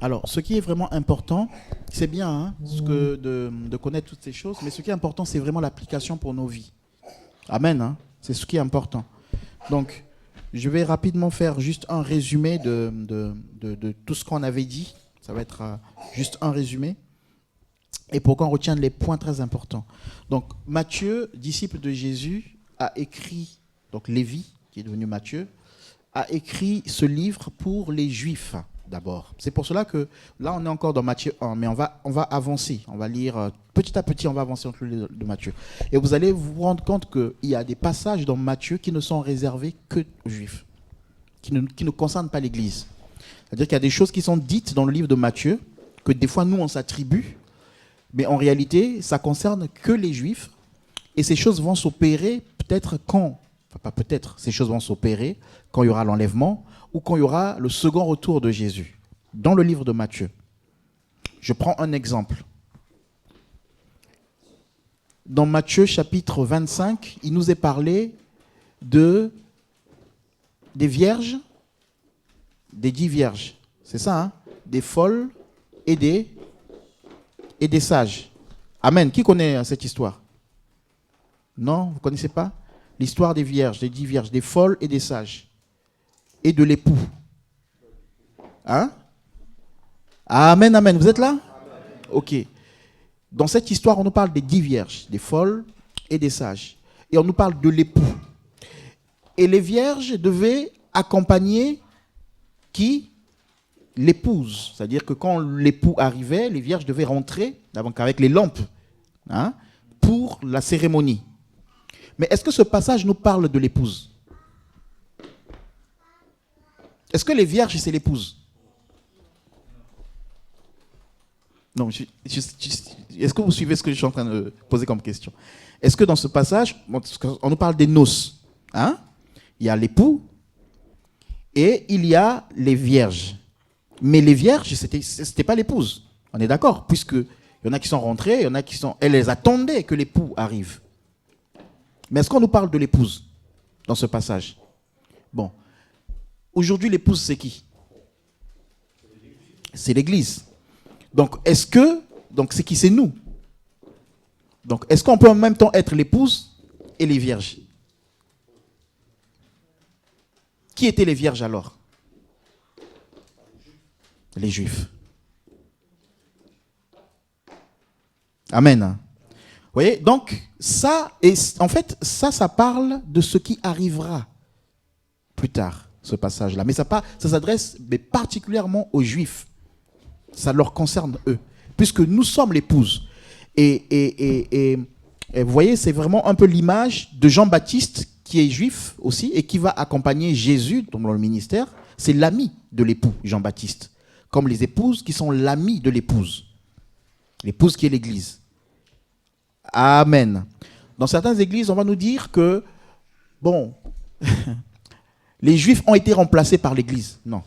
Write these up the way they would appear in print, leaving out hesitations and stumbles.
Alors, ce qui est vraiment important, c'est bien hein, de connaître toutes ces choses, mais ce qui est important, c'est vraiment l'application pour nos vies. Amen. Hein, c'est ce qui est important. Donc, je vais rapidement faire juste un résumé de tout ce qu'on avait dit. Ça va être juste un résumé. Et pour qu'on retienne les points très importants. Donc, Matthieu, disciple de Jésus, a écrit, donc Lévi, qui est devenu Matthieu, a écrit ce livre pour les Juifs, d'abord. C'est pour cela que, là, on est encore dans Matthieu 1, mais on va avancer. On va lire, petit à petit, on va avancer entre les deux de Matthieu. Et vous allez vous rendre compte qu'il y a des passages dans Matthieu qui ne sont réservés que aux Juifs, qui ne concernent pas l'Église. C'est-à-dire qu'il y a des choses qui sont dites dans le livre de Matthieu, que des fois, nous, on s'attribue, mais en réalité, ça concerne que les Juifs. Et ces choses vont s'opérer peut-être quand, enfin pas peut-être, ces choses vont s'opérer quand il y aura l'enlèvement ou quand il y aura le second retour de Jésus. Dans le livre de Matthieu. Je prends un exemple. Dans Matthieu chapitre 25, il nous est parlé des vierges, des 10 vierges. C'est ça, hein? Des folles et des sages. Amen. Qui connaît cette histoire? Non, vous ne connaissez pas? L'histoire des vierges, des 10 vierges, des folles et des sages. Et de l'époux. Hein? Amen, amen. Vous êtes là? Ok. Dans cette histoire, on nous parle des 10 vierges, des folles et des sages. Et on nous parle de l'époux. Et les vierges devaient accompagner qui? L'épouse. C'est-à-dire que quand l'époux arrivait, les vierges devaient rentrer avec les lampes hein, pour la cérémonie. Mais est-ce que ce passage nous parle de l'épouse? Est-ce que les vierges, c'est l'épouse? Non, est-ce que vous suivez ce que je suis en train de poser comme question? Est-ce que dans ce passage, on nous parle des noces, hein? Il y a l'époux et il y a les vierges. Mais les vierges, c'était pas l'épouse. On est d'accord, puisqu'il y en a qui sont rentrées, il y en a qui sont... Elles les attendaient que l'époux arrive. Mais est-ce qu'on nous parle de l'épouse dans ce passage? Bon. Aujourd'hui, l'épouse, c'est qui? C'est l'Église. Donc, c'est qui? C'est nous. Donc, est-ce qu'on peut en même temps être l'épouse et les vierges? Qui étaient les vierges alors? Les Juifs. Amen. Vous voyez, donc, ça parle de ce qui arrivera plus tard, ce passage-là. Mais ça s'adresse particulièrement aux Juifs. Ça leur concerne eux, puisque nous sommes l'épouse. Et vous voyez, c'est vraiment un peu l'image de Jean-Baptiste, qui est juif aussi, et qui va accompagner Jésus dans le ministère. C'est l'ami de l'époux, Jean-Baptiste. Comme les épouses qui sont l'ami de l'épouse. L'épouse qui est l'Église. Amen. Dans certaines églises, on va nous dire que, bon, les Juifs ont été remplacés par l'Église. Non.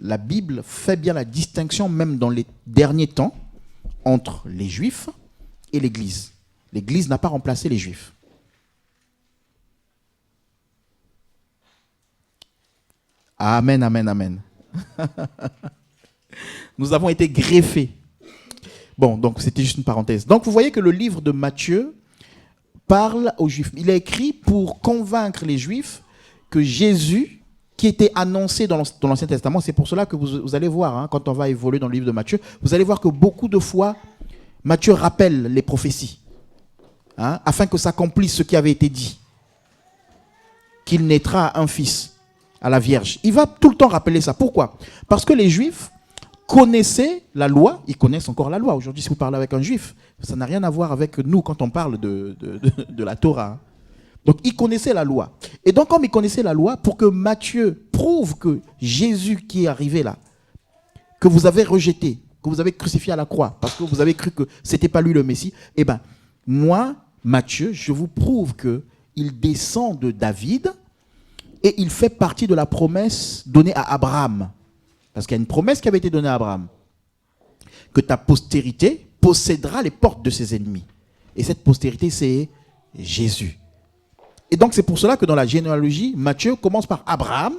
La Bible fait bien la distinction, même dans les derniers temps, entre les Juifs et l'Église. L'Église n'a pas remplacé les Juifs. Amen, amen, amen. Nous avons été greffés. Bon, donc c'était juste une parenthèse. Donc vous voyez que le livre de Matthieu parle aux Juifs. Il est écrit pour convaincre les Juifs que Jésus, qui était annoncé dans l'Ancien Testament, c'est pour cela que vous allez voir, hein, quand on va évoluer dans le livre de Matthieu, vous allez voir que beaucoup de fois, Matthieu rappelle les prophéties, hein, afin que s'accomplisse ce qui avait été dit, qu'il naîtra un fils à la Vierge. Il va tout le temps rappeler ça. Pourquoi? Parce que les Juifs connaissaient la loi, ils connaissent encore la loi. Aujourd'hui, si vous parlez avec un Juif, ça n'a rien à voir avec nous quand on parle de la Torah. Donc, ils connaissaient la loi. Et donc, comme ils connaissaient la loi, pour que Matthieu prouve que Jésus qui est arrivé là, que vous avez rejeté, que vous avez crucifié à la croix, parce que vous avez cru que ce n'était pas lui le Messie, eh bien, moi, Matthieu, je vous prouve qu'il descend de David et il fait partie de la promesse donnée à Abraham. Parce qu'il y a une promesse qui avait été donnée à Abraham. Que ta postérité possédera les portes de ses ennemis. Et cette postérité, c'est Jésus. Et donc, c'est pour cela que dans la généalogie, Matthieu commence par Abraham,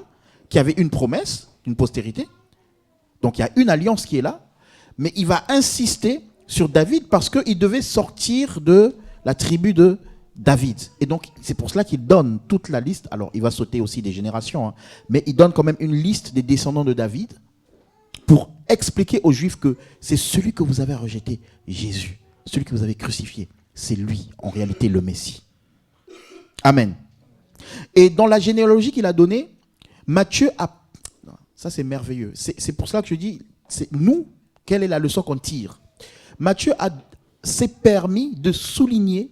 qui avait une promesse, une postérité. Donc il y a une alliance qui est là, mais il va insister sur David parce qu'il devait sortir de la tribu de David. Et donc c'est pour cela qu'il donne toute la liste. Alors il va sauter aussi des générations, hein, mais il donne quand même une liste des descendants de David pour expliquer aux Juifs que c'est celui que vous avez rejeté, Jésus, celui que vous avez crucifié, c'est lui en réalité le Messie. Amen. Et dans la généalogie qu'il a donnée, Matthieu a... Ça c'est merveilleux. C'est pour cela que je dis, c'est nous, quelle est la leçon qu'on tire? Matthieu s'est permis de souligner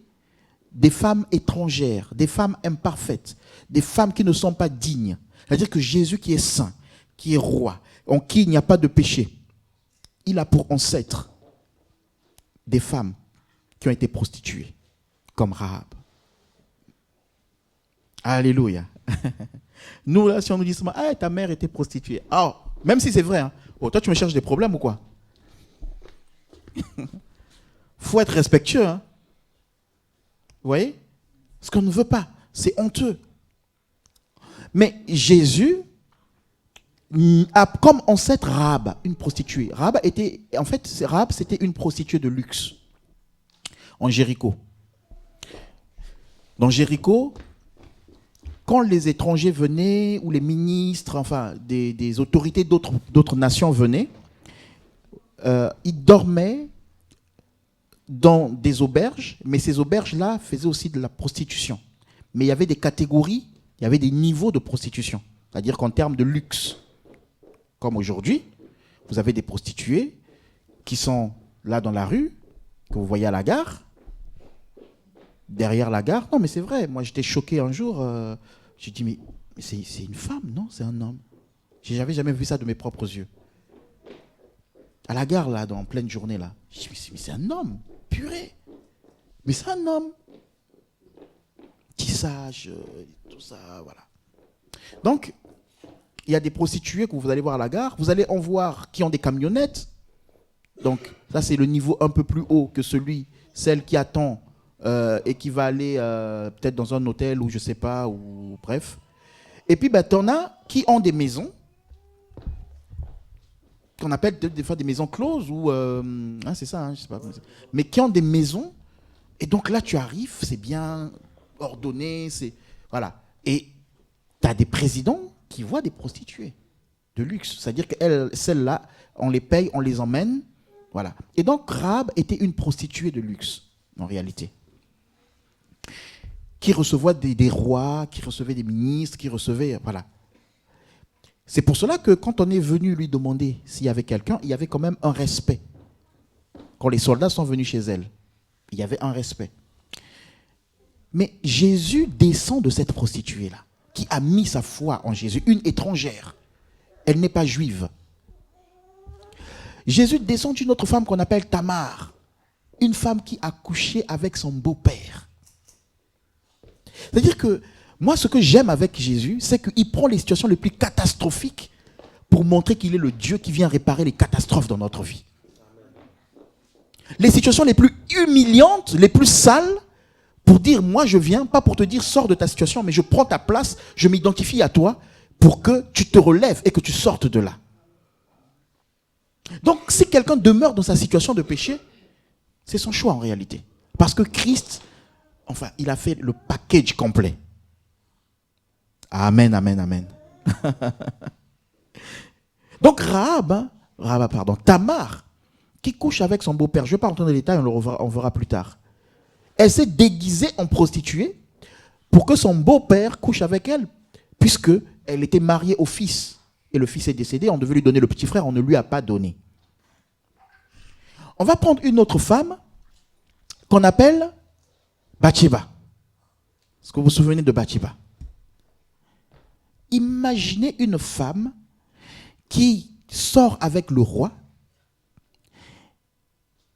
des femmes étrangères, des femmes imparfaites, des femmes qui ne sont pas dignes. C'est-à-dire que Jésus qui est saint, qui est roi, en qui il n'y a pas de péché, il a pour ancêtre des femmes qui ont été prostituées, comme Rahab. Alléluia. Nous, là, si on nous dit seulement, ah, ta mère était prostituée. Ah, même si c'est vrai, hein. Oh, toi, tu me cherches des problèmes ou quoi? Faut être respectueux, hein. Vous voyez? Ce qu'on ne veut pas, c'est honteux. Mais Jésus a comme ancêtre Rahab, une prostituée. Rahab, c'était une prostituée de luxe en Jéricho. Dans Jéricho, quand les étrangers venaient, ou les ministres, enfin des autorités d'autres nations venaient, ils dormaient dans des auberges, mais ces auberges-là faisaient aussi de la prostitution. Mais il y avait des catégories, il y avait des niveaux de prostitution. C'est-à-dire qu'en termes de luxe, comme aujourd'hui, vous avez des prostituées qui sont là dans la rue, que vous voyez à la gare, derrière la gare. Non, mais c'est vrai, moi j'étais choqué un jour, j'ai dit, mais c'est une femme, non? C'est un homme. J'avais jamais vu ça de mes propres yeux. À la gare, là, en pleine journée, là. Je me suis dit, mais c'est un homme, purée. Mais c'est un homme. Tissage, tout ça, voilà. Donc, il y a des prostituées que vous allez voir à la gare. Vous allez en voir qui ont des camionnettes. Donc, ça, c'est le niveau un peu plus haut que celle qui attend et qui va aller peut-être dans un hôtel ou je sais pas, ou bref. Et puis, tu en as qui ont des maisons, qu'on appelle des fois des maisons closes, ou c'est ça, hein, je sais pas, mais qui ont des maisons. Et donc là, tu arrives, c'est bien ordonné, c'est voilà. Et tu as des présidents qui voient des prostituées de luxe. C'est-à-dire que celles-là, on les paye, on les emmène. Voilà. Et donc, Rahab était une prostituée de luxe, en réalité. Qui recevait des rois, qui recevait des ministres, qui recevait... Voilà. C'est pour cela que quand on est venu lui demander s'il y avait quelqu'un, il y avait quand même un respect. Quand les soldats sont venus chez elle, il y avait un respect. Mais Jésus descend de cette prostituée-là, qui a mis sa foi en Jésus, une étrangère. Elle n'est pas juive. Jésus descend d'une autre femme qu'on appelle Tamar, une femme qui a couché avec son beau-père. C'est-à-dire que moi, ce que j'aime avec Jésus, c'est qu'il prend les situations les plus catastrophiques pour montrer qu'il est le Dieu qui vient réparer les catastrophes dans notre vie. Les situations les plus humiliantes, les plus sales, pour dire, moi je viens, pas pour te dire sors de ta situation, mais je prends ta place, je m'identifie à toi pour que tu te relèves et que tu sortes de là. Donc si quelqu'un demeure dans sa situation de péché, c'est son choix en réalité. Parce que Christ, enfin, il a fait le package complet. Amen, amen, amen. Donc Tamar, qui couche avec son beau-père, je ne vais pas rentrer dans les détails, on verra plus tard. Elle s'est déguisée en prostituée pour que son beau-père couche avec elle, puisque elle était mariée au fils. Et le fils est décédé, on devait lui donner le petit frère, on ne lui a pas donné. On va prendre une autre femme qu'on appelle Bathsheba. Est-ce que vous vous souvenez de Bathsheba? Imaginez une femme qui sort avec le roi.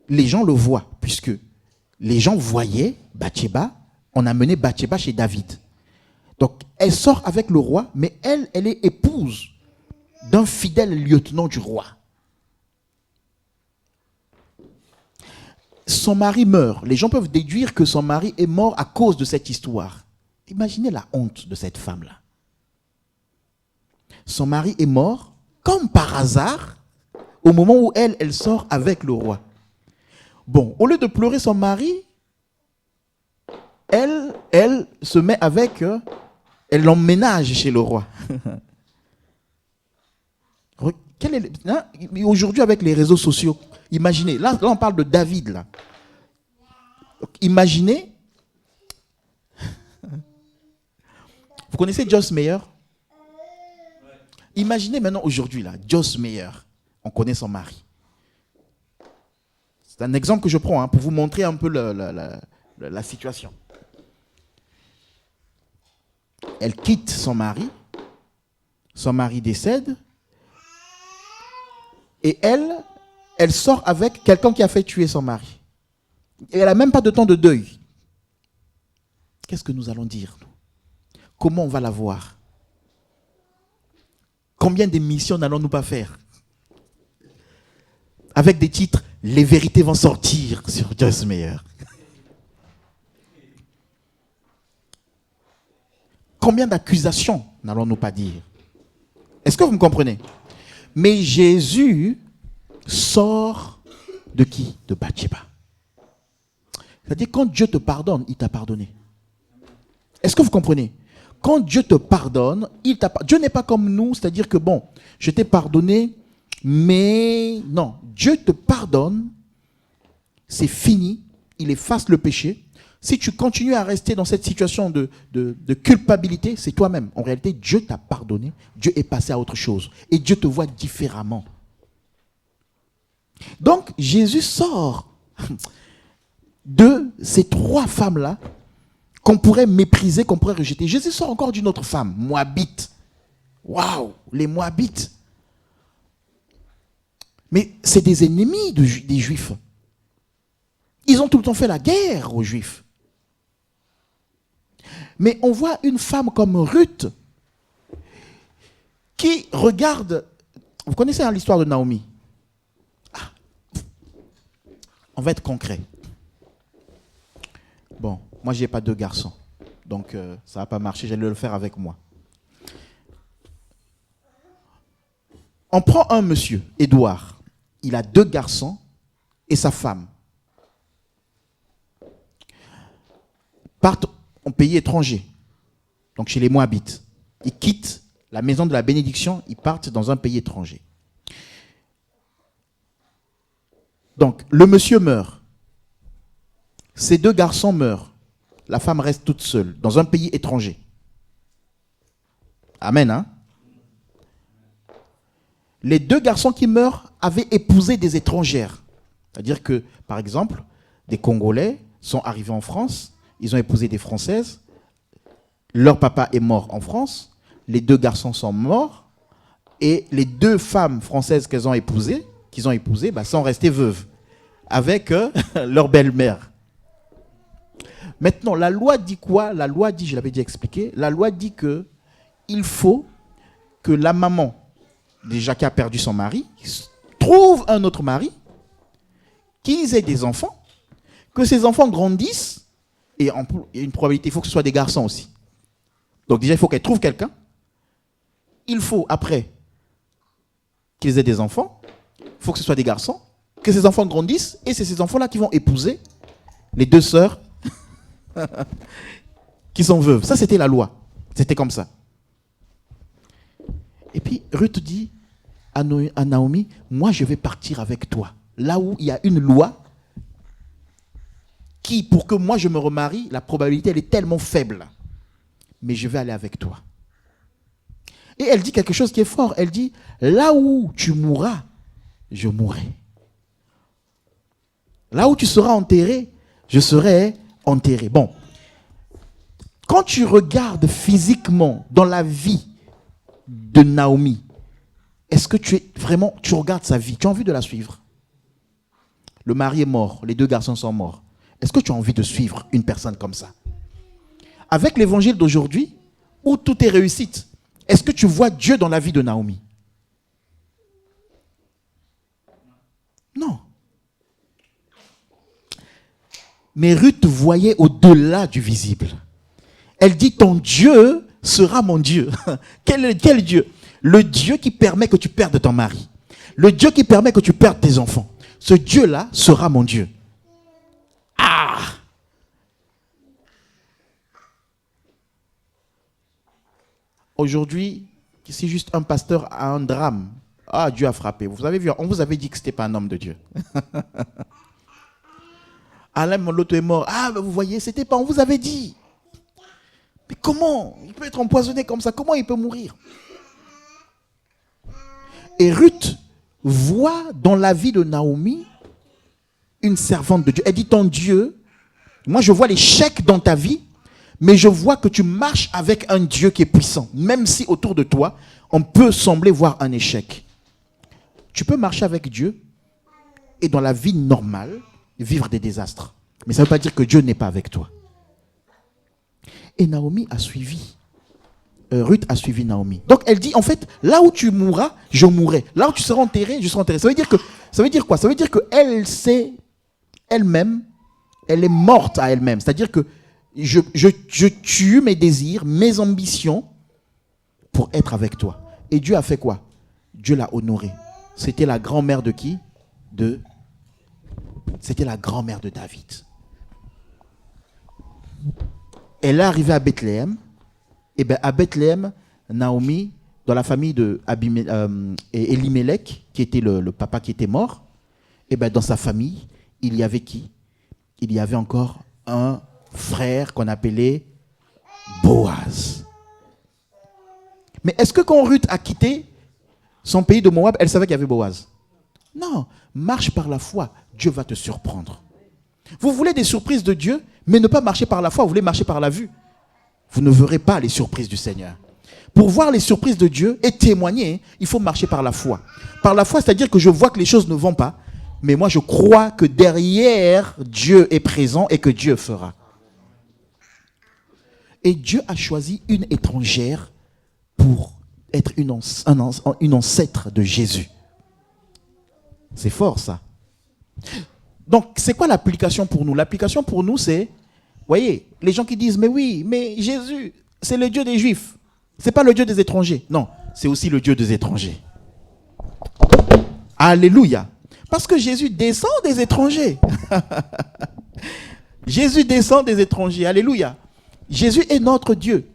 Les gens le voient, puisque les gens voyaient Bathsheba. On a mené Bathsheba chez David. Donc, elle sort avec le roi, mais elle est épouse d'un fidèle lieutenant du roi. Son mari meurt. Les gens peuvent déduire que son mari est mort à cause de cette histoire. Imaginez la honte de cette femme-là. Son mari est mort, comme par hasard, au moment où elle sort avec le roi. Bon, au lieu de pleurer son mari, elle se met avec, elle l'emménage chez le roi. Aujourd'hui, avec les réseaux sociaux, imaginez, là on parle de David, là. Imaginez, vous connaissez Joyce Meyer? Imaginez maintenant aujourd'hui, là, Joyce Meyer, on connaît son mari. C'est un exemple que je prends pour vous montrer un peu la situation. Elle quitte son mari décède, et elle sort avec quelqu'un qui a fait tuer son mari. Et elle n'a même pas de temps de deuil. Qu'est-ce que nous allons dire, nous? Comment on va la voir? Combien d'émissions n'allons-nous pas faire? Avec des titres, les vérités vont sortir sur Joyce Meyer. Combien d'accusations n'allons-nous pas dire? Est-ce que vous me comprenez? Mais Jésus sort de qui? De Bathsheba. C'est-à-dire, quand Dieu te pardonne, il t'a pardonné. Est-ce que vous comprenez? Quand Dieu te pardonne, il t'a pardonné. Dieu n'est pas comme nous, c'est-à-dire que bon, je t'ai pardonné, mais non, Dieu te pardonne, c'est fini, il efface le péché. Si tu continues à rester dans cette situation de culpabilité, c'est toi-même. En réalité, Dieu t'a pardonné, Dieu est passé à autre chose. Et Dieu te voit différemment. Donc, Jésus sort de ces trois femmes-là qu'on pourrait mépriser, qu'on pourrait rejeter. Jésus sort encore d'une autre femme, Moabite. Waouh, les Moabites. Mais c'est des ennemis des Juifs. Ils ont tout le temps fait la guerre aux Juifs. Mais on voit une femme comme Ruth qui regarde... Vous connaissez l'histoire de Naomi? On va être concret. Bon, moi, je n'ai pas deux garçons. Donc, ça ne va pas marcher. J'allais le faire avec moi. On prend un monsieur, Édouard. Il a deux garçons et sa femme. Partent en pays étranger. Donc, chez les Moabites. Ils quittent la maison de la bénédiction. Ils partent dans un pays étranger. Donc, le monsieur meurt. Ses deux garçons meurent. La femme reste toute seule dans un pays étranger. Amen, hein? Les deux garçons qui meurent avaient épousé des étrangères. C'est-à-dire que, par exemple, des Congolais sont arrivés en France, ils ont épousé des Françaises, leur papa est mort en France, les deux garçons sont morts, et les deux femmes françaises qu'ils ont épousées, sont restées veuves, avec leur belle-mère. Maintenant, la loi dit quoi? La loi dit, je l'avais déjà expliqué, la loi dit que il faut que la maman, déjà qui a perdu son mari, trouve un autre mari, qu'ils aient des enfants, que ces enfants grandissent, et il y a une probabilité, il faut que ce soit des garçons aussi. Donc déjà, il faut qu'elle trouve quelqu'un. Il faut, après, qu'ils aient des enfants, il faut que ce soit des garçons, que ces enfants grandissent, et c'est ces enfants-là qui vont épouser les deux sœurs qui sont veuves. Ça, c'était la loi. C'était comme ça. Et puis, Ruth dit à Naomi, moi, je vais partir avec toi. Là où il y a une loi qui, pour que moi, je me remarie, la probabilité, elle est tellement faible. Mais je vais aller avec toi. Et elle dit quelque chose qui est fort. Elle dit, là où tu mourras, je mourrai. Là où tu seras enterré, je serai enterré. Bon. Quand tu regardes physiquement dans la vie de Naomi, est-ce que tu regardes sa vie, tu as envie de la suivre? Le mari est mort, les deux garçons sont morts. Est-ce que tu as envie de suivre une personne comme ça? Avec l'évangile d'aujourd'hui, où tout est réussite, est-ce que tu vois Dieu dans la vie de Naomi? Non. Mais Ruth voyait au-delà du visible. Elle dit, ton Dieu sera mon Dieu. Quel Dieu? Le Dieu qui permet que tu perdes ton mari. Le Dieu qui permet que tu perdes tes enfants. Ce Dieu-là sera mon Dieu. Ah! Aujourd'hui, si juste un pasteur a un drame, ah, Dieu a frappé. Vous avez vu, on vous avait dit que ce n'était pas un homme de Dieu. Alain, l'autre est mort. Ah, ben vous voyez, c'était pas, on vous avait dit. Mais comment? Il peut être empoisonné comme ça. Comment il peut mourir? Et Ruth voit dans la vie de Naomi une servante de Dieu. Elle dit, ton Dieu, moi je vois l'échec dans ta vie, mais je vois que tu marches avec un Dieu qui est puissant. Même si autour de toi, on peut sembler voir un échec. Tu peux marcher avec Dieu et dans la vie normale, vivre des désastres. Mais ça ne veut pas dire que Dieu n'est pas avec toi. Et Naomi a suivi. Ruth a suivi Naomi. Donc elle dit, en fait, là où tu mourras, je mourrai. Là où tu seras enterré, je serai enterré. Ça veut dire quoi? Ça veut dire qu'elle sait elle-même, elle est morte à elle-même. C'est-à-dire que je tue mes désirs, mes ambitions pour être avec toi. Et Dieu a fait quoi? Dieu l'a honorée. C'était la grand-mère de qui? C'était la grand-mère de David. Elle est arrivée à Bethléem. Et bien à Bethléem, Naomi, dans la famille de Elimelech, qui était le papa qui était mort, et bien dans sa famille, il y avait qui? Il y avait encore un frère qu'on appelait Boaz. Mais est-ce que quand Ruth a quitté son pays de Moab, elle savait qu'il y avait Boaz? Non, marche par la foi, Dieu va te surprendre. Vous voulez des surprises de Dieu, mais ne pas marcher par la foi, vous voulez marcher par la vue. Vous ne verrez pas les surprises du Seigneur. Pour voir les surprises de Dieu et témoigner, il faut marcher par la foi. Par la foi, c'est-à-dire que je vois que les choses ne vont pas, mais moi je crois que derrière, Dieu est présent et que Dieu fera. Et Dieu a choisi une étrangère pour être une ancêtre de Jésus. C'est fort ça. Donc c'est quoi l'application pour nous? L'application pour nous c'est, voyez, les gens qui disent, mais oui, mais Jésus, c'est le Dieu des Juifs. C'est pas le Dieu des étrangers. Non, c'est aussi le Dieu des étrangers. Alléluia. Parce que Jésus descend des étrangers. Jésus descend des étrangers. Alléluia. Jésus est notre Dieu.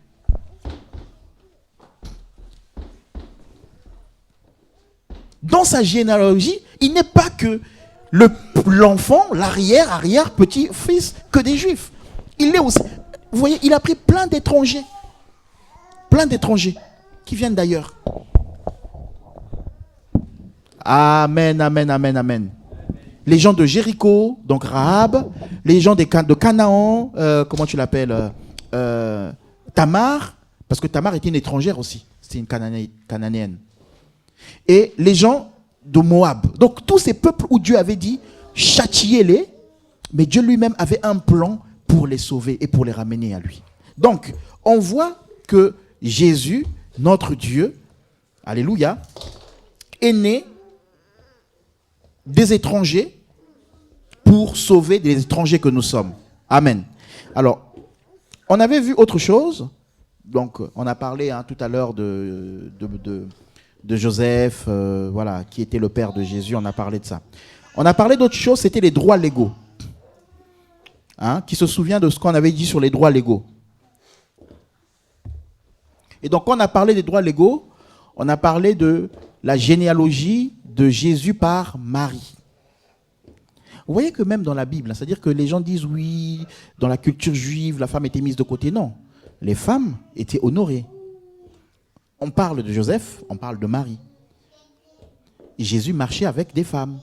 Dans sa généalogie, il n'est pas que l'enfant, l'arrière, petit-fils que des Juifs. Il est aussi, vous voyez, il a pris plein d'étrangers qui viennent d'ailleurs. Amen, amen, amen, amen. Les gens de Jéricho, donc Rahab, les gens de Canaan, comment tu l'appelles, Tamar, parce que Tamar était une étrangère aussi, c'était une cananéenne. Et les gens de Moab. Donc tous ces peuples où Dieu avait dit, châtiez-les, mais Dieu lui-même avait un plan pour les sauver et pour les ramener à lui. Donc, on voit que Jésus, notre Dieu, alléluia, est né des étrangers pour sauver des étrangers que nous sommes. Amen. Alors, on avait vu autre chose. Donc, on a parlé tout à l'heure de Joseph, voilà, qui était le père de Jésus. On a parlé de ça. On a parlé d'autre chose, c'était les droits légaux. Qui se souvient de ce qu'on avait dit sur les droits légaux. Et donc, quand on a parlé des droits légaux, on a parlé de la généalogie de Jésus par Marie. Vous voyez que même dans la Bible, c'est-à-dire que les gens disent oui, dans la culture juive, la femme était mise de côté. Non, les femmes étaient honorées. On parle de Joseph, on parle de Marie. Et Jésus marchait avec des femmes.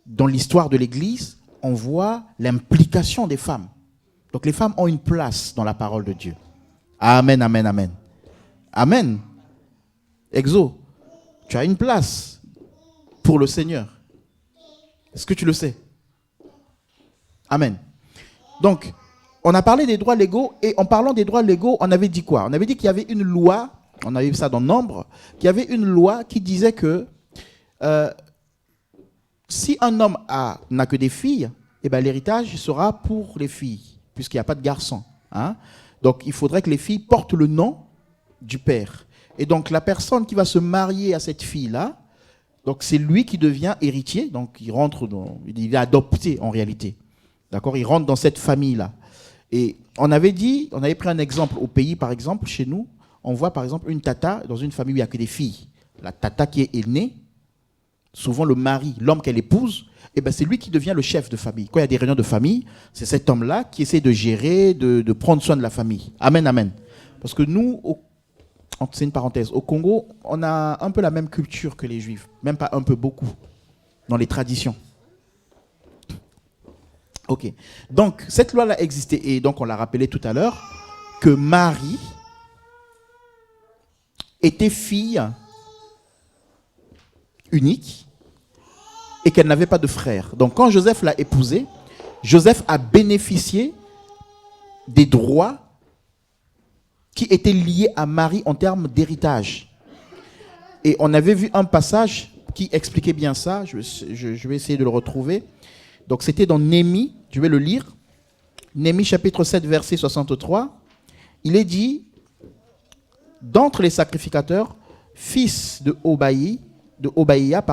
Dans l'histoire de l'Église, on voit l'implication des femmes. Donc les femmes ont une place dans la parole de Dieu. Amen, amen, amen. Amen. Exo, tu as une place pour le Seigneur. Est-ce que tu le sais? Amen. Donc, on a parlé des droits légaux et en parlant des droits légaux, on avait dit quoi? On avait dit qu'il y avait une loi, on avait vu ça dans Nombre, qu'il y avait une loi qui disait que si un homme n'a que des filles, eh ben, l'héritage sera pour les filles, puisqu'il n'y a pas de garçons. Donc, il faudrait que les filles portent le nom du père. Et donc, la personne qui va se marier à cette fille-là, Donc c'est lui qui devient héritier, donc il est adopté en réalité. D'accord? Il rentre dans cette famille-là. Et on avait pris un exemple au pays, par exemple, chez nous, on voit par exemple une tata dans une famille où il n'y a que des filles. La tata qui est née, souvent le mari, l'homme qu'elle épouse, c'est lui qui devient le chef de famille. Quand il y a des réunions de famille, c'est cet homme-là qui essaie de gérer, de prendre soin de la famille. Amen, amen. Parce que nous, c'est une parenthèse, au Congo, on a un peu la même culture que les Juifs. Même pas un peu, beaucoup, dans les traditions. Ok. Donc, cette loi-là existait. Et donc, on l'a rappelé tout à l'heure, que Marie était fille unique et qu'elle n'avait pas de frère. Donc, quand Joseph l'a épousée, Joseph a bénéficié des droits qui étaient liés à Marie en termes d'héritage. Et on avait vu un passage qui expliquait bien ça. Je vais essayer de le retrouver. Donc, c'était dans Néhémie, je vais le lire. Néhémie chapitre 7, verset 63. Il est dit, d'entre les sacrificateurs, fils de Obaïa,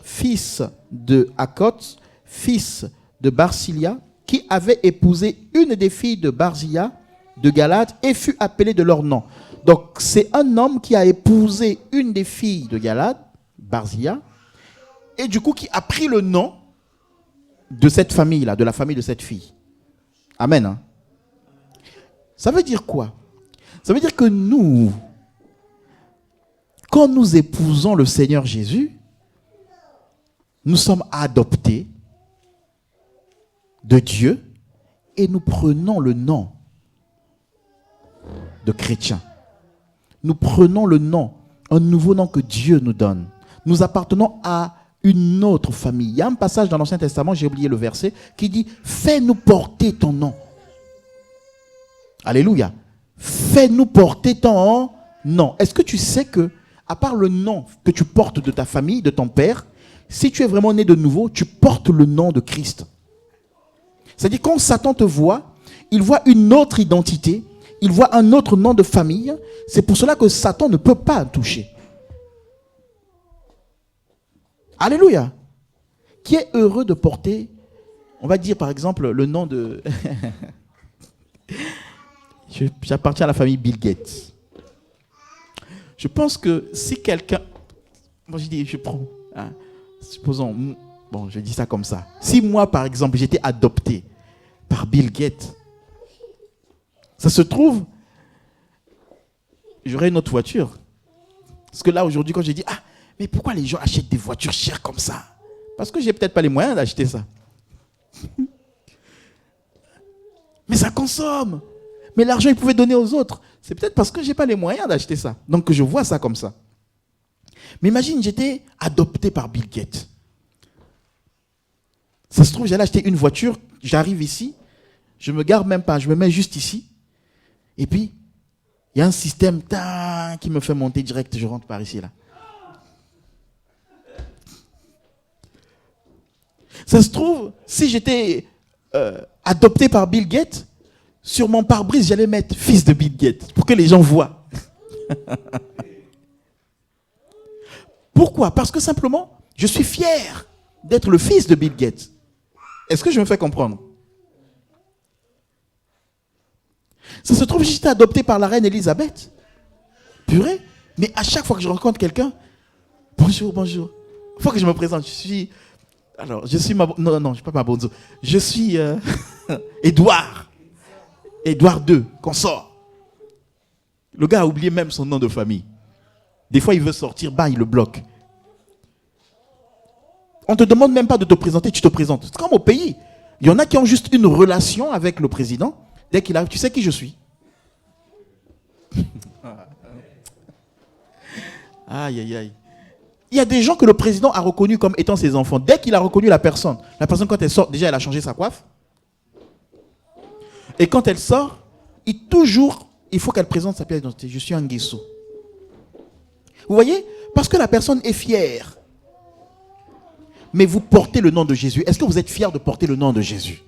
fils de Hakot, fils de Barsilia, qui avait épousé une des filles de Barzilla de Galade et fut appelé de leur nom. Donc c'est un homme qui a épousé une des filles de Galade, Barzilla, et du coup qui a pris le nom de cette famille-là, de la famille de cette fille. Amen. Hein? Ça veut dire quoi? Ça veut dire que nous, quand nous épousons le Seigneur Jésus, nous sommes adoptés de Dieu et nous prenons le nom de chrétien. Nous prenons le nom, un nouveau nom que Dieu nous donne. Nous appartenons à une autre famille. Il y a un passage dans l'Ancien Testament, j'ai oublié le verset, qui dit « Fais-nous porter ton nom ». Alléluia. Fais-nous porter ton nom. Est-ce que tu sais que, à part le nom que tu portes de ta famille, de ton père, si tu es vraiment né de nouveau, tu portes le nom de Christ. C'est-à-dire quand Satan te voit, il voit une autre identité, il voit un autre nom de famille. C'est pour cela que Satan ne peut pas toucher. Alléluia. Qui est heureux de porter, on va dire par exemple le nom de... J'appartiens à la famille Bill Gates. Je pense que si quelqu'un... Moi je prends... Hein, supposons... Bon, je dis ça comme ça. Si moi, par exemple, j'étais adopté par Bill Gates, ça se trouve, j'aurais une autre voiture. Parce que là, aujourd'hui, quand j'ai dit, ah, mais pourquoi les gens achètent des voitures chères comme ça? Parce que j'ai peut-être pas les moyens d'acheter ça. Mais ça consomme. Mais l'argent, ils pouvaient donner aux autres. C'est peut-être parce que j'ai pas les moyens d'acheter ça. Donc, que je vois ça comme ça. Mais imagine, j'étais adopté par Bill Gates. Ça se trouve, j'allais acheter une voiture, j'arrive ici, je me gare même pas, je me mets juste ici. Et puis, il y a un système qui me fait monter direct, je rentre par ici là. Ça se trouve, si j'étais adopté par Bill Gates, sur mon pare-brise, j'allais mettre fils de Bill Gates pour que les gens voient. Pourquoi? Parce que simplement, je suis fier d'être le fils de Bill Gates. Est-ce que je me fais comprendre? Ça se trouve, j'étais adopté par la reine Elisabeth. Purée. Mais à chaque fois que je rencontre quelqu'un, bonjour, bonjour. Il faut que je me présente. Je suis non, je suis pas Mabonzo. Je suis Édouard. Édouard II, consort. Le gars a oublié même son nom de famille. Des fois, il veut sortir, il le bloque. On ne te demande même pas de te présenter, tu te présentes. C'est comme au pays. Il y en a qui ont juste une relation avec le président. Dès qu'il arrive, tu sais qui je suis. Aïe, aïe, aïe. Il y a des gens que le président a reconnus comme étant ses enfants. Dès qu'il a reconnu la personne quand elle sort, déjà elle a changé sa coiffe. Et quand elle sort, il faut qu'elle présente sa pièce d'identité. Je suis un Nguesso. Vous voyez? Parce que la personne est fière. Mais vous portez le nom de Jésus. Est-ce que vous êtes fier de porter le nom de Jésus?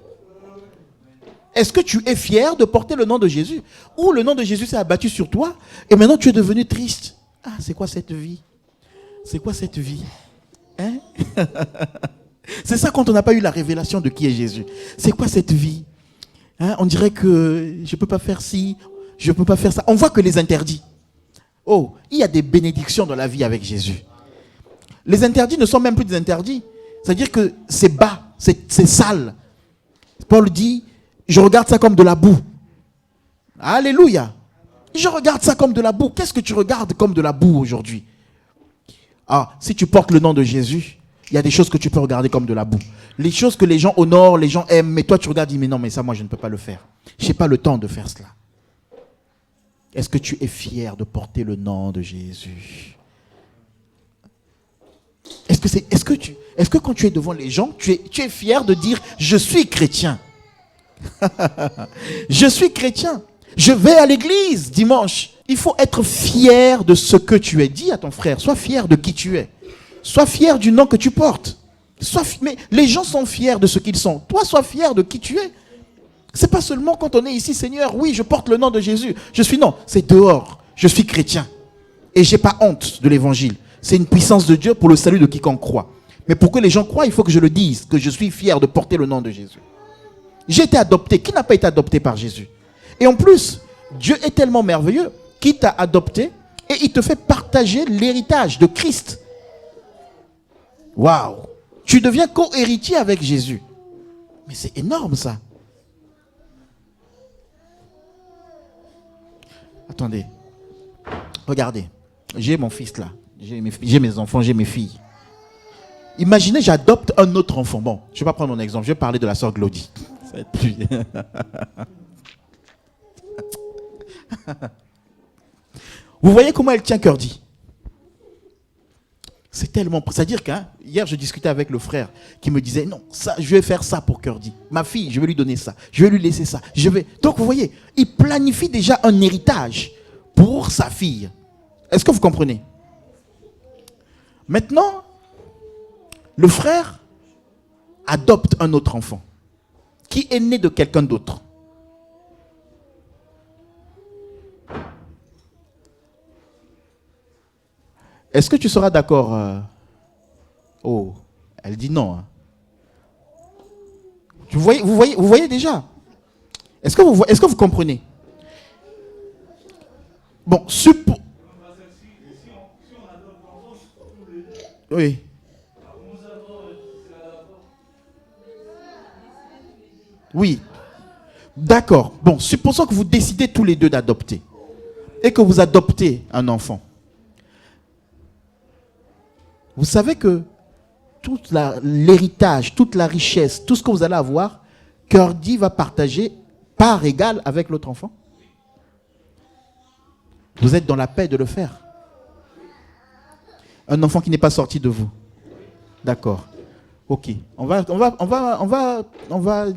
Est-ce que tu es fier de porter le nom de Jésus? Ou le nom de Jésus s'est abattu sur toi et maintenant tu es devenu triste? Ah, c'est quoi cette vie? C'est quoi cette vie? Hein? C'est ça quand on n'a pas eu la révélation de qui est Jésus. C'est quoi cette vie? Hein? On dirait que je ne peux pas faire ci, je ne peux pas faire ça. On voit que les interdits. Oh, il y a des bénédictions dans la vie avec Jésus. Les interdits ne sont même plus des interdits. C'est-à-dire que c'est bas, c'est sale. Paul dit, je regarde ça comme de la boue. Alléluia. Je regarde ça comme de la boue. Qu'est-ce que tu regardes comme de la boue aujourd'hui? Ah, si tu portes le nom de Jésus, il y a des choses que tu peux regarder comme de la boue. Les choses que les gens honorent, les gens aiment, mais toi tu regardes et dis, mais non, mais ça moi je ne peux pas le faire. Je n'ai pas le temps de faire cela. Est-ce que tu es fier de porter le nom de Jésus? Est-ce que quand tu es devant les gens, tu es fier de dire, je suis chrétien? Je suis chrétien. Je vais à l'église dimanche. Il faut être fier de ce que tu es. Dis à ton frère, sois fier de qui tu es. Sois fier du nom que tu portes. Mais les gens sont fiers de ce qu'ils sont. Toi, sois fier de qui tu es. C'est pas seulement quand on est ici, Seigneur, oui, je porte le nom de Jésus. Non, c'est dehors. Je suis chrétien. Et j'ai pas honte de l'évangile. C'est une puissance de Dieu pour le salut de quiconque croit. Mais pour que les gens croient, il faut que je le dise, que je suis fier de porter le nom de Jésus. J'ai été adopté. Qui n'a pas été adopté par Jésus? Et en plus, Dieu est tellement merveilleux qu'il t'a adopté et il te fait partager l'héritage de Christ. Waouh! Tu deviens co-héritier avec Jésus. Mais c'est énorme ça. Attendez. Regardez. J'ai mon fils là. J'ai mes enfants, j'ai mes filles. Imaginez, j'adopte un autre enfant. Bon, je ne vais pas prendre mon exemple. Je vais parler de la sœur Glody. Ça va être plus... Vous voyez comment elle tient Curdy? C'est tellement... C'est-à-dire qu'hier, je discutais avec le frère qui me disait, non, ça, je vais faire ça pour Curdy. Ma fille, je vais lui donner ça. Je vais lui laisser ça. Donc, vous voyez, il planifie déjà un héritage pour sa fille. Est-ce que vous comprenez? Maintenant, le frère adopte un autre enfant qui est né de quelqu'un d'autre. Est-ce que tu seras d'accord? Oh, elle dit non. Hein. Vous voyez déjà. Est-ce que vous comprenez? Bon, oui. Oui. D'accord. Bon, supposons que vous décidez tous les deux d'adopter et que vous adoptez un enfant. Vous savez que tout l'héritage, toute la richesse, tout ce que vous allez avoir, Curdy va partager part égale avec l'autre enfant. Vous êtes dans la paix de le faire. Un enfant qui n'est pas sorti de vous. D'accord. Ok. On va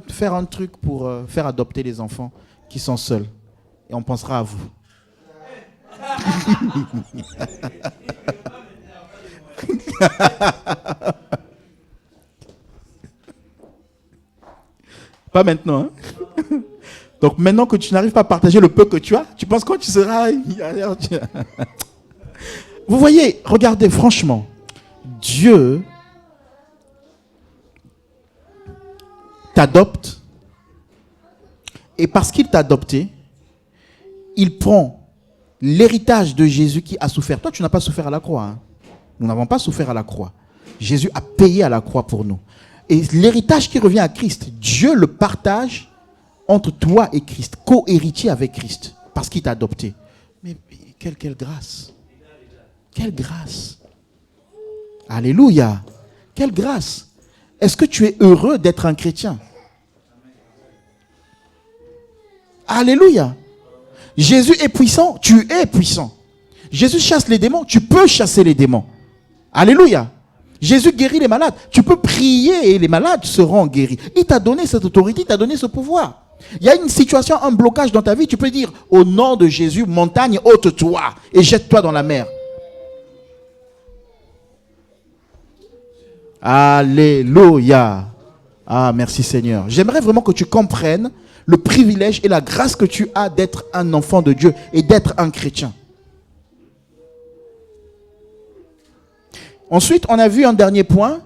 faire un truc pour faire adopter les enfants qui sont seuls. Et on pensera à vous. Pas maintenant. Hein? Donc maintenant que tu n'arrives pas à partager le peu que tu as, tu penses quand tu seras... Vous voyez, regardez franchement, Dieu t'adopte et parce qu'il t'a adopté, il prend l'héritage de Jésus qui a souffert. Toi, tu n'as pas souffert à la croix. Hein? Nous n'avons pas souffert à la croix. Jésus a payé à la croix pour nous. Et l'héritage qui revient à Christ, Dieu le partage entre toi et Christ, co-héritier avec Christ, parce qu'il t'a adopté. Mais quelle grâce! Quelle grâce! Alléluia! Quelle grâce! Est-ce que tu es heureux d'être un chrétien? Alléluia! Jésus est puissant, tu es puissant. Jésus chasse les démons, tu peux chasser les démons. Alléluia! Jésus guérit les malades. Tu peux prier et les malades seront guéris. Il t'a donné cette autorité, il t'a donné ce pouvoir. Il y a une situation, un blocage dans ta vie, tu peux dire, au nom de Jésus, montagne, ôte-toi et jette-toi dans la mer. Alléluia. Ah, merci Seigneur. J'aimerais vraiment que tu comprennes le privilège et la grâce que tu as d'être un enfant de Dieu et d'être un chrétien. Ensuite, on a vu un dernier point.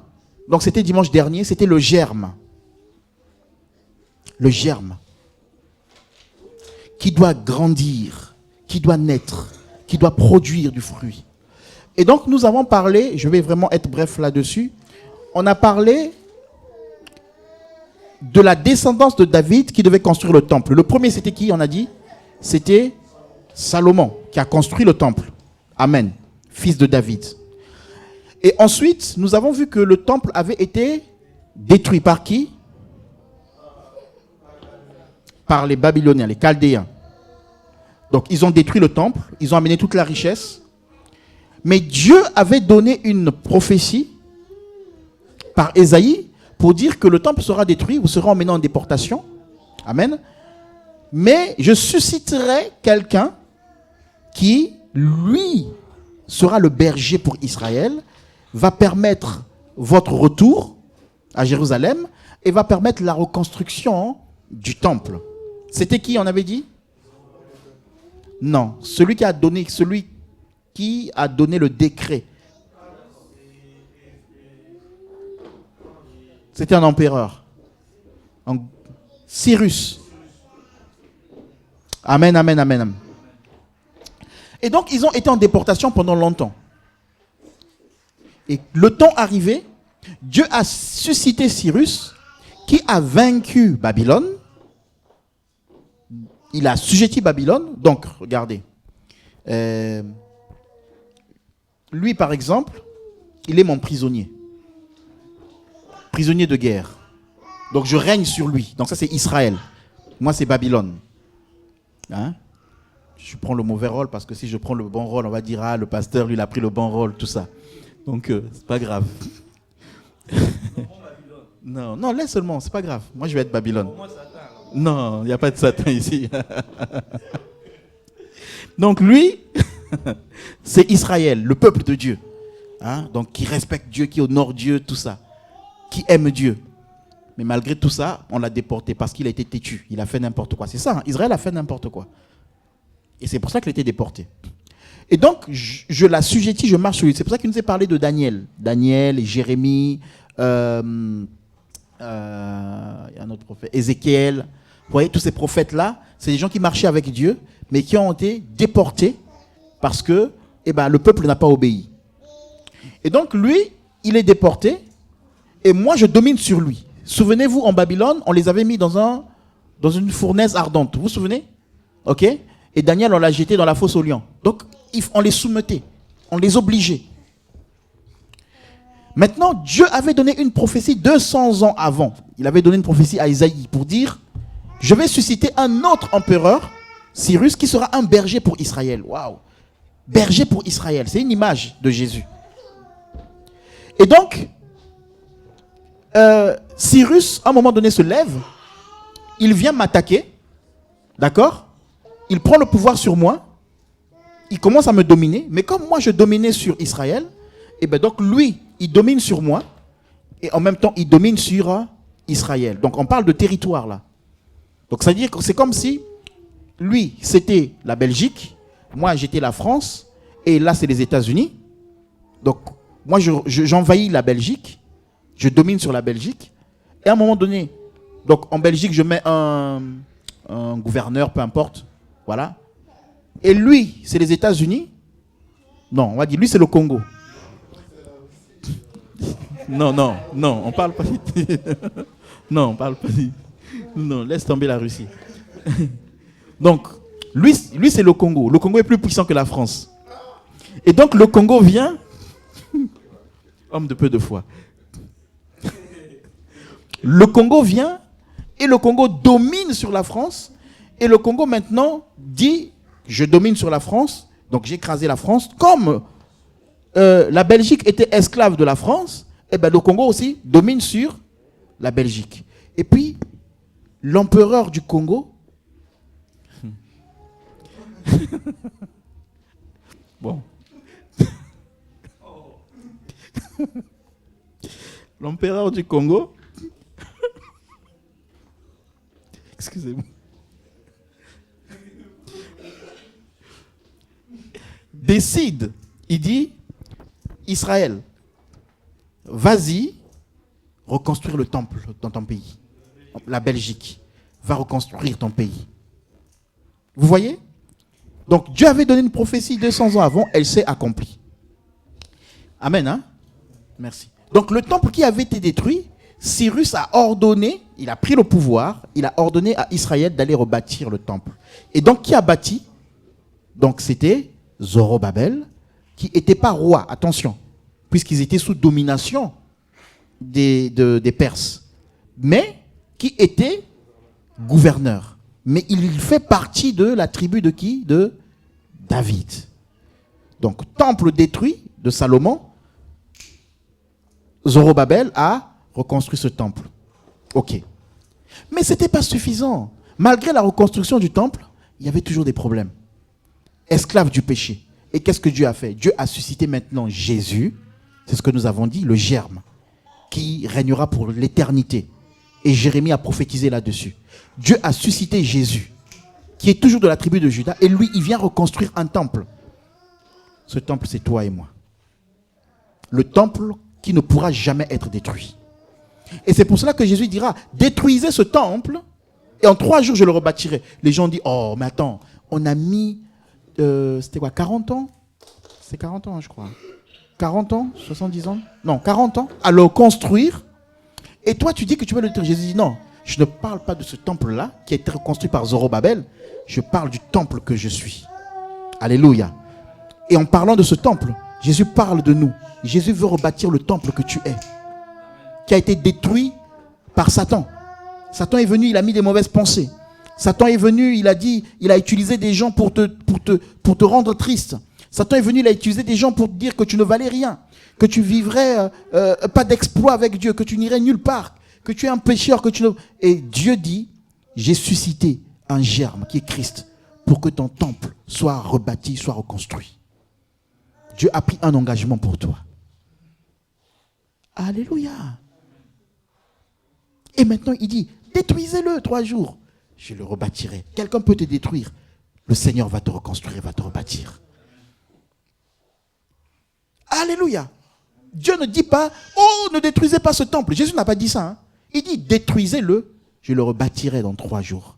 Donc, c'était dimanche dernier. C'était le germe. Le germe. Qui doit grandir, qui doit naître, qui doit produire du fruit. Et donc, nous avons parlé, je vais vraiment être bref là-dessus. On a parlé de la descendance de David qui devait construire le temple. Le premier, c'était qui, on a dit? C'était Salomon qui a construit le temple. Amen. Fils de David. Et ensuite, nous avons vu que le temple avait été détruit par qui? Par les Babyloniens, les Chaldéens. Donc, ils ont détruit le temple, ils ont amené toute la richesse. Mais Dieu avait donné une prophétie par Ésaïe pour dire que le temple sera détruit, vous serez emmenés en déportation. Amen. Mais je susciterai quelqu'un qui, lui, sera le berger pour Israël, va permettre votre retour à Jérusalem et va permettre la reconstruction du temple. C'était qui, on avait dit? Non, celui qui a donné le décret. C'était un empereur. Cyrus. Amen, amen, amen. Et donc, ils ont été en déportation pendant longtemps. Et le temps arrivé, Dieu a suscité Cyrus qui a vaincu Babylone. Il a assujetti Babylone. Donc, regardez. Lui, par exemple, il est mon prisonnier. Prisonnier de guerre. Donc, je règne sur lui. Donc, ça, c'est Israël. Moi, c'est Babylone. Hein? Je prends le mauvais rôle parce que si je prends le bon rôle, on va dire, ah, le pasteur, lui, il a pris le bon rôle, tout ça. Donc, c'est pas grave. Non, non, laisse seulement, c'est pas grave. Moi, je vais être Babylone. Non, il n'y a pas de Satan ici. Donc, lui, c'est Israël, le peuple de Dieu. Hein? Donc, qui respecte Dieu, qui honore Dieu, tout ça. Qui aime Dieu. Mais malgré tout ça, on l'a déporté parce qu'il a été têtu. Il a fait n'importe quoi. C'est ça, hein? Israël a fait n'importe quoi. Et c'est pour ça qu'il a été déporté. Et donc, je l'assujettis, je marche sur lui. C'est pour ça qu'il nous a parlé de Daniel. Daniel et Jérémie, il y a un autre prophète, Ézéchiel. Vous voyez, tous ces prophètes-là, c'est des gens qui marchaient avec Dieu, mais qui ont été déportés parce que le peuple n'a pas obéi. Et donc, lui, il est déporté, et moi, je domine sur lui. Souvenez-vous, en Babylone, on les avait mis dans une fournaise ardente. Vous vous souvenez? Ok? Et Daniel, on l'a jeté dans la fosse aux lions. Donc, on les soumettait. On les obligeait. Maintenant, Dieu avait donné une prophétie 200 ans avant. Il avait donné une prophétie à Isaïe pour dire, je vais susciter un autre empereur, Cyrus, qui sera un berger pour Israël. Waouh! Berger pour Israël. C'est une image de Jésus. Et donc, Cyrus, à un moment donné, se lève. Il vient m'attaquer. D'accord? Il prend le pouvoir sur moi. Il commence à me dominer. Mais comme moi, je dominais sur Israël, donc lui, il domine sur moi. Et en même temps, il domine sur Israël. Donc on parle de territoire là. Donc ça veut dire que c'est comme si lui, c'était la Belgique. Moi, j'étais la France. Et là, c'est les États-Unis. Donc moi, j'envahis la Belgique. Je domine sur la Belgique. Et à un moment donné, donc en Belgique, je mets un gouverneur, peu importe. Voilà. Et lui, c'est les États-Unis. Non, on va dire, lui, c'est le Congo. Non, on parle pas. Non, on parle pas. Non, laisse tomber la Russie. Donc, lui, c'est le Congo. Le Congo est plus puissant que la France. Et donc, le Congo vient. Homme de peu de foi. Le Congo vient et le Congo domine sur la France. Et le Congo maintenant dit, je domine sur la France, donc j'ai écrasé la France. Comme la Belgique était esclave de la France, le Congo aussi domine sur la Belgique. Et puis, l'empereur du Congo, bon, l'empereur du Congo, excusez-moi, décide, il dit, Israël, vas-y reconstruire le temple dans ton pays. La Belgique va reconstruire ton pays. Vous voyez? Donc Dieu avait donné une prophétie 200 ans avant, elle s'est accomplie. Amen, hein? Merci. Donc le temple qui avait été détruit, Cyrus a ordonné, il a pris le pouvoir, il a ordonné à Israël d'aller rebâtir le temple. Et donc qui a bâti? Donc c'était Zorobabel, qui n'était pas roi, attention, puisqu'ils étaient sous domination des Perses, mais qui était gouverneur. Mais il fait partie de la tribu de qui? De David. Donc temple détruit de Salomon, Zorobabel a reconstruit ce temple. Ok. Mais ce n'était pas suffisant. Malgré la reconstruction du temple, il y avait toujours des problèmes. Esclave du péché. Et qu'est-ce que Dieu a fait? Dieu a suscité maintenant Jésus, c'est ce que nous avons dit, le germe, qui régnera pour l'éternité. Et Jérémie a prophétisé là-dessus. Dieu a suscité Jésus, qui est toujours de la tribu de Juda, et lui, il vient reconstruire un temple. Ce temple, c'est toi et moi. Le temple qui ne pourra jamais être détruit. Et c'est pour cela que Jésus dira, détruisez ce temple, et en 3 jours, je le rebâtirai. Les gens disent, oh, mais attends, on a mis, c'était quoi, 40 ans? C'est 40 ans, hein, je crois. 40 ans, 70 ans? Non, 40 ans à le construire. Et toi, tu dis que tu veux le détruire. Jésus dit, non, je ne parle pas de ce temple-là, qui a été reconstruit par Zorobabel. Je parle du temple que je suis. Alléluia. Et en parlant de ce temple, Jésus parle de nous. Jésus veut rebâtir le temple que tu es, qui a été détruit par Satan. Satan est venu, il a mis des mauvaises pensées. Satan est venu, il a dit, il a utilisé des gens pour te rendre triste. Satan est venu, il a utilisé des gens pour te dire que tu ne valais rien, que tu vivrais pas d'exploit avec Dieu, que tu n'irais nulle part, que tu es un pécheur, que tu ne... Et Dieu dit, j'ai suscité un germe qui est Christ pour que ton temple soit rebâti, soit reconstruit. Dieu a pris un engagement pour toi. Alléluia. Et maintenant, il dit, détruisez-le 3 jours. Je le rebâtirai. Quelqu'un peut te détruire. Le Seigneur va te reconstruire, va te rebâtir. Alléluia. Dieu ne dit pas, oh, ne détruisez pas ce temple. Jésus n'a pas dit ça. Hein. Il dit, détruisez-le, je le rebâtirai dans 3 jours.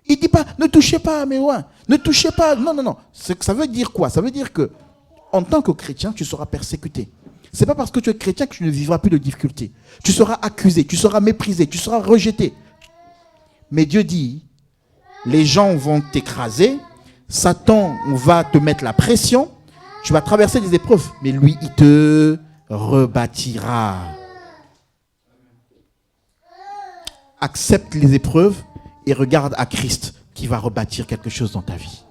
Il ne dit pas, ne touchez pas à mes oins. Ne touchez pas. Non, non, non. Ça veut dire quoi? Ça veut dire que, en tant que chrétien, tu seras persécuté. Ce n'est pas parce que tu es chrétien que tu ne vivras plus de difficultés. Tu seras accusé, tu seras méprisé, tu seras rejeté. Mais Dieu dit, les gens vont t'écraser, Satan va te mettre la pression, tu vas traverser des épreuves, mais lui, il te rebâtira. Accepte les épreuves et regarde à Christ qui va rebâtir quelque chose dans ta vie.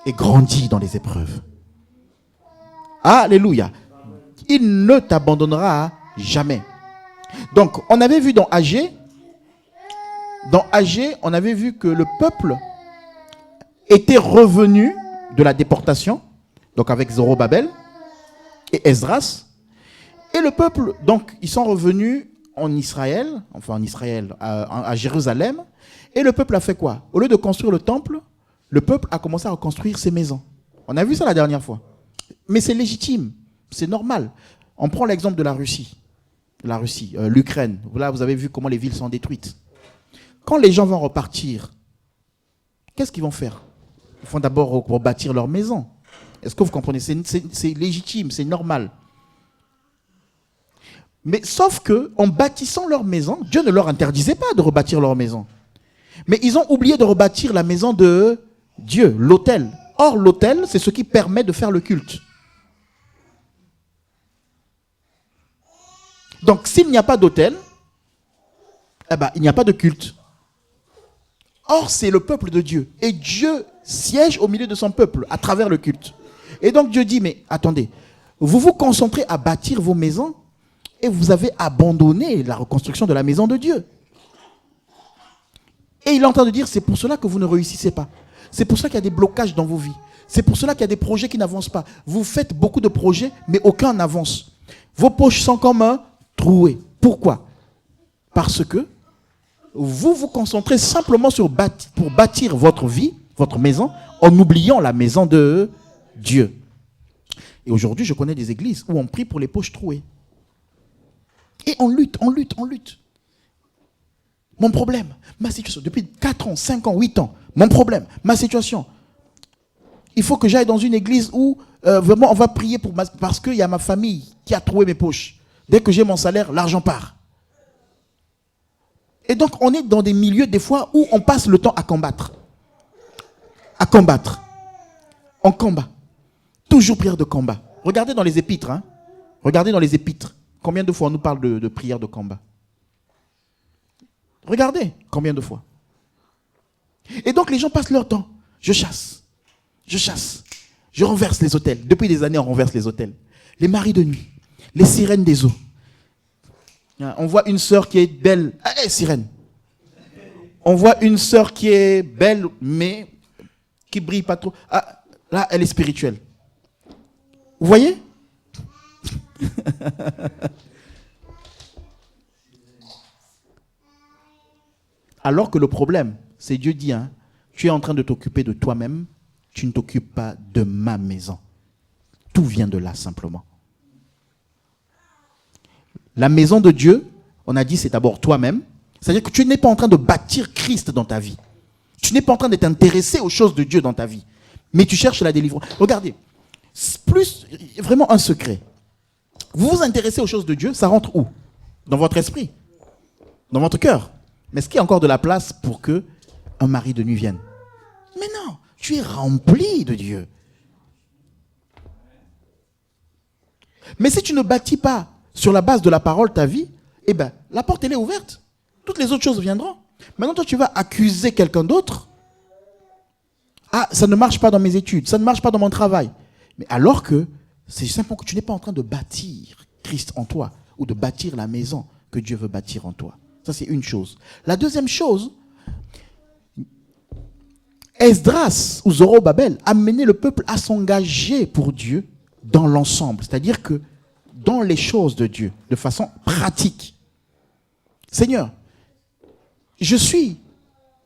Et grandis dans les épreuves. Alléluia. Il ne t'abandonnera jamais. Donc, on avait vu dans Agé, on avait vu que le peuple était revenu de la déportation, donc avec Zorobabel et Esdras. Et le peuple, donc, ils sont revenus en Israël, à Jérusalem. Et le peuple a fait quoi? Au lieu de construire le temple, le peuple a commencé à reconstruire ses maisons. On a vu ça la dernière fois. Mais c'est légitime, c'est normal. On prend l'exemple de la Russie, l'Ukraine. Là, vous avez vu comment les villes sont détruites. Quand les gens vont repartir, qu'est-ce qu'ils vont faire? Ils vont d'abord rebâtir leur maison. Est-ce que vous comprenez? C'est légitime, c'est normal. Mais sauf que, en bâtissant leur maison, Dieu ne leur interdisait pas de rebâtir leur maison. Mais ils ont oublié de rebâtir la maison de Dieu, l'autel. Or, l'autel, c'est ce qui permet de faire le culte. Donc, s'il n'y a pas d'autel, il n'y a pas de culte. Or, c'est le peuple de Dieu. Et Dieu siège au milieu de son peuple à travers le culte. Et donc, Dieu dit, mais attendez, vous vous concentrez à bâtir vos maisons et vous avez abandonné la reconstruction de la maison de Dieu. Et il est en train de dire, c'est pour cela que vous ne réussissez pas. C'est pour cela qu'il y a des blocages dans vos vies. C'est pour cela qu'il y a des projets qui n'avancent pas. Vous faites beaucoup de projets, mais aucun n'avance. Vos poches sont comme trouées. Pourquoi? Parce que vous vous concentrez simplement pour bâtir votre vie, votre maison, en oubliant la maison de Dieu. Et aujourd'hui, je connais des églises où on prie pour les poches trouées. Et on lutte, on lutte, on lutte. Mon problème, ma situation, depuis 4 ans, 5 ans, 8 ans, mon problème, ma situation. Il faut que j'aille dans une église où vraiment on va prier parce qu'il y a ma famille qui a troué mes poches. Dès que j'ai mon salaire, l'argent part. Et donc on est dans des milieux des fois où on passe le temps à combattre. À combattre. On combat. Toujours prière de combat. Regardez dans les épîtres. Hein. Regardez dans les épîtres. Combien de fois on nous parle de prière de combat? Regardez combien de fois. Et donc les gens passent leur temps. Je chasse. Je chasse. Je renverse les hôtels. Depuis des années, on renverse les hôtels. Les maris de nuit. Les sirènes des eaux. On voit une sœur qui est belle. Allez, sirène. On voit une sœur qui est belle, mais qui brille pas trop. Ah, là, elle est spirituelle. Vous voyez? Alors que le problème, c'est Dieu dit, hein, tu es en train de t'occuper de toi-même, tu ne t'occupes pas de ma maison. Tout vient de là, simplement. La maison de Dieu, on a dit, c'est d'abord toi-même. C'est-à-dire que tu n'es pas en train de bâtir Christ dans ta vie. Tu n'es pas en train d'être intéressé aux choses de Dieu dans ta vie. Mais tu cherches la délivrance. Regardez, plus vraiment un secret. Vous vous intéressez aux choses de Dieu, ça rentre où? Dans votre esprit, dans votre cœur. Mais est-ce qu'il y a encore de la place pour que un mari de nuit vienne? Mais non, tu es rempli de Dieu. Mais si tu ne bâtis pas sur la base de la parole ta vie, eh bien, la porte elle est ouverte. Toutes les autres choses viendront. Maintenant, toi, tu vas accuser quelqu'un d'autre. Ah, ça ne marche pas dans mes études, ça ne marche pas dans mon travail. Mais alors que c'est simplement que tu n'es pas en train de bâtir Christ en toi ou de bâtir la maison que Dieu veut bâtir en toi. Ça, c'est une chose. La deuxième chose, Esdras ou Zorobabel a mené le peuple à s'engager pour Dieu dans l'ensemble. C'est-à-dire que dans les choses de Dieu, de façon pratique. Seigneur, je suis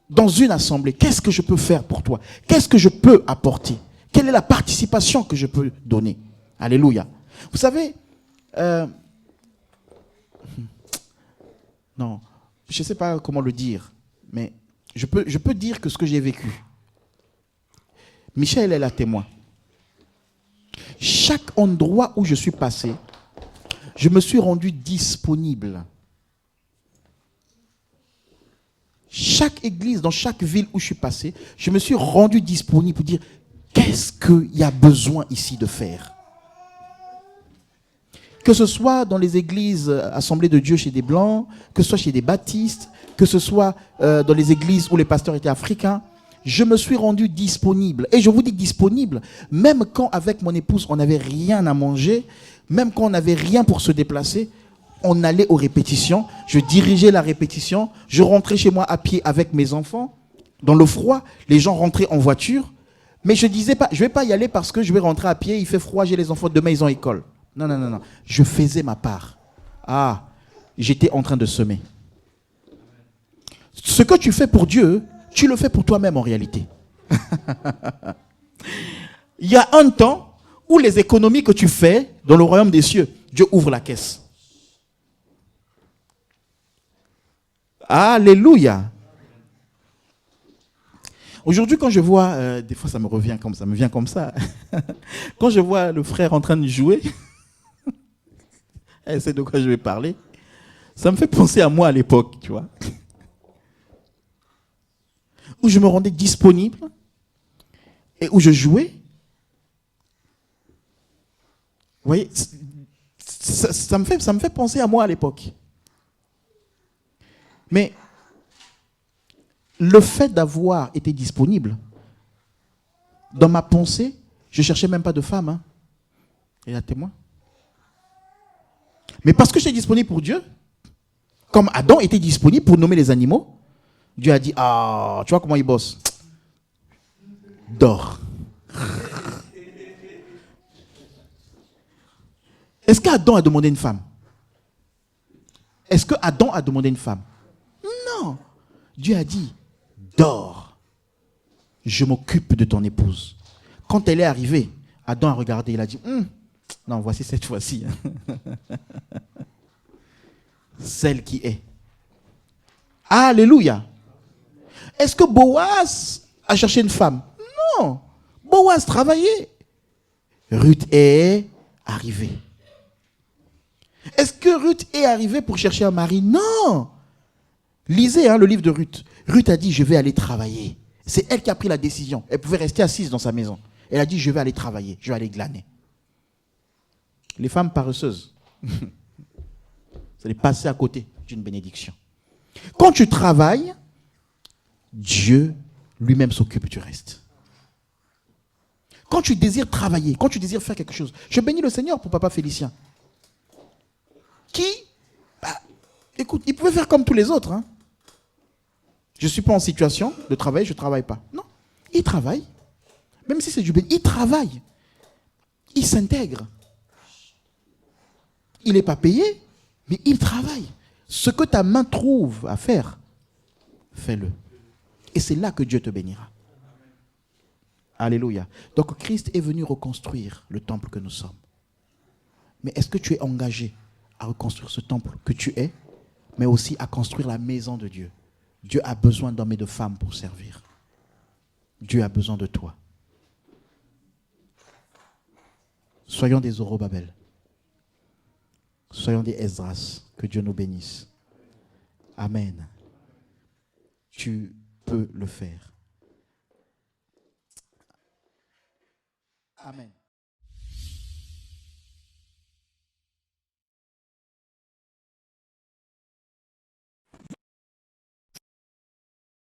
dans une assemblée. Qu'est-ce que je peux faire pour toi? Qu'est-ce que je peux apporter? Quelle est la participation que je peux donner? Alléluia. Vous savez, non, je ne sais pas comment le dire, mais je peux dire que ce que j'ai vécu. Michel est la témoin. Chaque endroit où je suis passé, je me suis rendu disponible. Chaque église, dans chaque ville où je suis passé, je me suis rendu disponible pour dire qu'est-ce qu'il y a besoin ici de faire. Que ce soit dans les églises Assemblées de Dieu chez des Blancs, que ce soit chez des Baptistes, que ce soit dans les églises où les pasteurs étaient africains, je me suis rendu disponible. Et je vous dis disponible, même quand avec mon épouse, on n'avait rien à manger, même quand on n'avait rien pour se déplacer, on allait aux répétitions, je dirigeais la répétition, je rentrais chez moi à pied avec mes enfants, dans le froid, les gens rentraient en voiture, mais je disais pas, je vais pas y aller parce que je vais rentrer à pied, il fait froid, j'ai les enfants, demain ils ont école. Non, non, non, non, je faisais ma part. Ah, j'étais en train de semer. Ce que tu fais pour Dieu, tu le fais pour toi-même en réalité. Il y a un temps où les économies que tu fais dans le royaume des cieux, Dieu ouvre la caisse. Alléluia. Aujourd'hui, quand je vois, des fois ça me revient comme ça, me vient comme ça. Quand je vois le frère en train de jouer, c'est de quoi je vais parler. Ça me fait penser à moi à l'époque, tu vois. Où je me rendais disponible et où je jouais. Vous voyez, ça me fait penser à moi à l'époque. Mais le fait d'avoir été disponible, dans ma pensée, je ne cherchais même pas de femme. Hein. Et la témoin. Mais parce que j'étais disponible pour Dieu, comme Adam était disponible pour nommer les animaux, Dieu a dit, ah, tu vois comment il bosse? Dors. Est-ce qu'Adam a demandé une femme? Est-ce que Adam a demandé une femme? Non. Dieu a dit, dors. Je m'occupe de ton épouse. Quand elle est arrivée, Adam a regardé, il a dit, non, voici cette fois-ci. celle qui est. Alléluia. Est-ce que Boaz a cherché une femme? Non. Boaz travaillait. Ruth est arrivée. Est-ce que Ruth est arrivée pour chercher un mari? Non. Lisez le livre de Ruth. Ruth a dit, je vais aller travailler. C'est elle qui a pris la décision. Elle pouvait rester assise dans sa maison. Elle a dit, je vais aller travailler, je vais aller glaner. Les femmes paresseuses, vous allez passer à côté d'une bénédiction. Quand tu travailles, Dieu lui-même s'occupe du reste. Quand tu désires travailler, quand tu désires faire quelque chose, je bénis le Seigneur pour Papa Félicien. Qui, écoute, il pouvait faire comme tous les autres. Je ne suis pas en situation de travailler, je ne travaille pas. Non, il travaille. Même si c'est du béni, il travaille. Il s'intègre. Il n'est pas payé, mais il travaille. Ce que ta main trouve à faire, fais-le. Et c'est là que Dieu te bénira. Alléluia. Donc Christ est venu reconstruire le temple que nous sommes. Mais est-ce que tu es engagé à reconstruire ce temple que tu es, mais aussi à construire la maison de Dieu? Dieu a besoin d'hommes et de femmes pour servir. Dieu a besoin de toi. Soyons des Zorobabel. Soyons des Esdras. Que Dieu nous bénisse. Amen. Tu peux le faire. Amen.